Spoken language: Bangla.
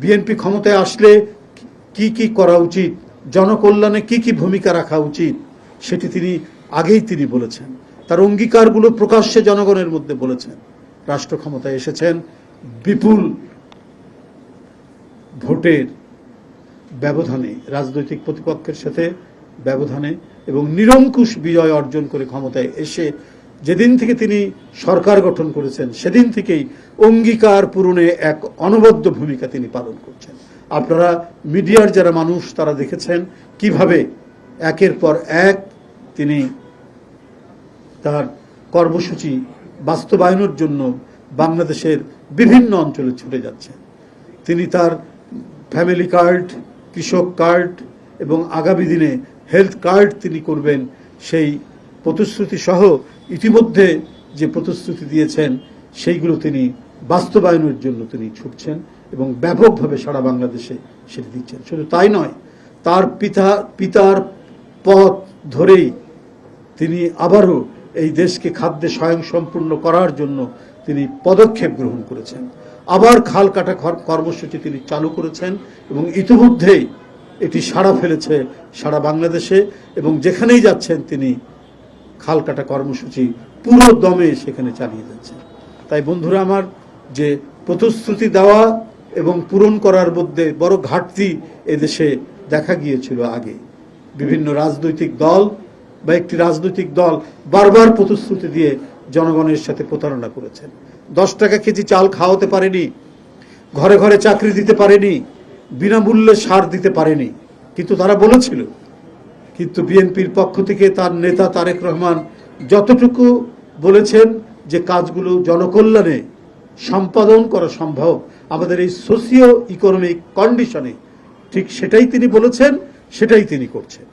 বিএনপি ক্ষমতায় আসলে কি কি করা উচিত, জনকল্যাণে কি কি ভূমিকা রাখা উচিত, সেটি তিনি আগেই বলেছেন। তার অঙ্গীকারগুলো প্রকাশ্যে জনগণের মধ্যে বলেছেন। রাষ্ট্র ক্ষমতায় এসেছেন বিপুল ভোটের ব্যবধানে, রাজনৈতিক প্রতিপক্ষের সাথে ব্যবধানে, এবং নিরঙ্কুশ বিজয় অর্জন করে ক্ষমতায় এসে যেদিন থেকে তিনি সরকার গঠন করেছেন সেদিন থেকেই অঙ্গীকার পূরণে এক অনবদ্য ভূমিকা তিনি পালন করছেন। আপনারা মিডিয়ার যারা মানুষ তারা দেখেছেন কিভাবে একের পর এক তিনি তার কর্মসূচি বাস্তবায়নের জন্য বাংলাদেশের বিভিন্ন অঞ্চলে ছুটে যাচ্ছেন। তিনি তার ফ্যামিলি কার্ড, কৃষক কার্ড এবং আগামী দিনে হেলথ কার্ড তিনি করবেন, সেই প্রতিশ্রুতি সহ ইতিমধ্যে যে প্রতিশ্রুতি দিয়েছেন সেইগুলো তিনি বাস্তবায়নের জন্য তিনি ছুটছেন এবং ব্যাপকভাবে সারা বাংলাদেশে সেটি দিচ্ছেন। শুধু তাই নয়, তার পিতার পথ ধরেই তিনি আবারও এই দেশকে খাদ্যে স্বয়ংসম্পূর্ণ করার জন্য তিনি পদক্ষেপ গ্রহণ করেছেন। আবার খাল কাটা কর্মসূচি তিনি চালু করেছেন এবং ইতিমধ্যেই এটি সাড়া ফেলেছে সারা বাংলাদেশে, এবং যেখানেই যাচ্ছেন তিনি খাল কাটা কর্মসূচি পুরো দমে সেখানে চালিয়ে যাচ্ছেন। তাই বন্ধুরা আমার, যে প্রতিশ্রুতি দেওয়া এবং পূরণ করার মধ্যে বড় ঘাটতি এদেশে দেখা গিয়েছিল আগে। বিভিন্ন রাজনৈতিক দল বা একটি রাজনৈতিক দল বারবার প্রতিশ্রুতি দিয়ে জনগণের সাথে প্রতারণা করেছেন। 10 টাকা কেজি চাল খাওয়াতে পারেনি, ঘরে ঘরে চাকরি দিতে পারেনি, বিনামূল্যে সার দিতে পারেনি, কিন্তু তারা বলেছিল। কিন্তু বিএনপির পক্ষ থেকে তার নেতা তারেক রহমান যতটুকু বলেছেন যে কাজগুলো জনকল্যাণে সম্পাদন করা সম্ভব আমাদের এই সোশিও ইকোনমিক কন্ডিশনে, ঠিক সেটাই তিনি বলেছেন, সেটাই তিনি করছেন।